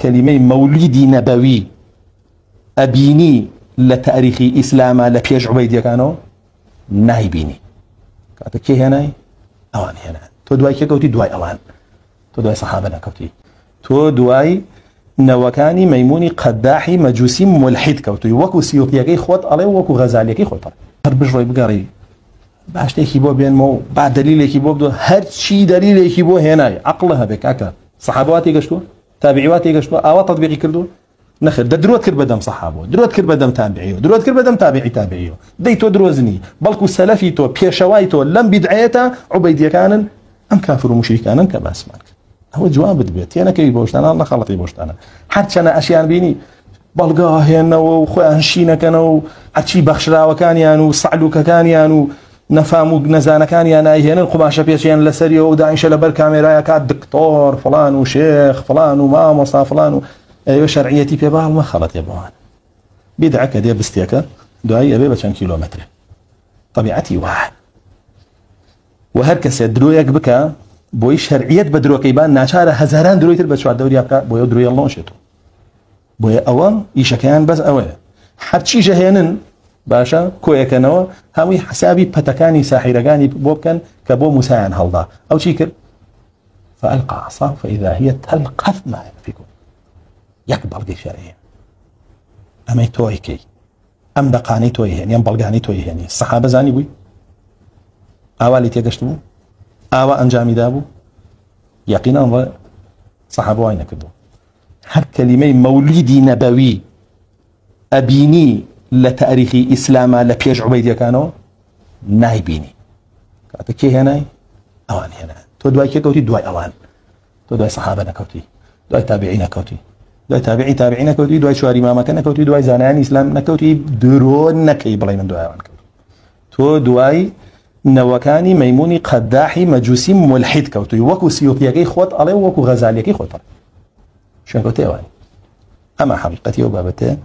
كلمة مولدي نبوي أبيني لتاريخ إسلام لبيج عبيدية كانوا نايبيني كي هناي أوان هنا تو دواي كي كوتي دواي أوان تو دواي صحابنا كوتي تو دواي نوكاني ميموني قداحي مجوسي ملحد كوتي وكو سيوطيكي خوت عليه وكو غزاليكي خوت هربج روي بقاري باش تيكي بو بين مو بعد دليل بو بدو هر شي دليل بو هناي عقلها بك هكا صحاباتي قشتو تابعيواتي قشتو أو تطبيقي كردو نخر دروت كرب دم صحابه دروت كرب دم تابعيه دروت كرب دم تابعيه ديتو دروزني بلكو سلفيتو بيشوايتو لم بدعيته عبيدية كان أم كافر ومشركان كما اسمك هو جواب البيت أنا كي بوشت أنا خلطي بوشت أنا حتى أنا أشياء بيني بلقاه هنا وخوان شينا كانوا عتشي بخشرا وكان يانو صعلوك كان يانو نفامو نزانا كان يانا هنا القماشة بيشيان لسريو وداعش لبر كاميرا كاد دكتور فلان وشيخ فلان ومامصا فلان ايوه شرعيتي في بعض ما خلط يا بوان بدعة كده بستيكا دعاي ابي بشان كيلومتر طبيعتي واحد وهركس درويك بكا بوي شرعيت بدرو كيبان ناشاره هزاران درويتر بشوار دوري ابكا بوي دروي الله شتو بوي اوان يشكيان بس اوه حرشي جهينن باشا كويكنوا همي حسابي بتكاني ساحرغاني بوكن كبو مساعن هلدا او شيكر فالقى عصاه فاذا هي تلقف ما فيكم يقبل دي شرعية أما يتوهي كي أم دقاني توهي يعني أم بلغاني توهي يعني الصحابة زاني بوي آوالي تيقشتبو آوا أنجامي دابو يقينا الله صحابة وين كدو هر كلمة مولدي نبوي أبيني لتاريخ إسلام لبيج عبيدية كانوا نايبيني كي هناي أوان هنا تو دواي كي كوتي دواي أوان تو دواي صحابة نكوتي دواي تابعين كوتي دواي تابعين نكوتي دواي شواري ماما نكوتي دواي زانان إسلام نكوتي درون نكي بلاي من دواي كوتي تو دواي نوكاني ميموني قداحي مجوسي ملحد كوتي وكو سيوطيكي خوت عليه وكو غزاليكي خوت شنو كوتي واني أما حقيقتي وبابته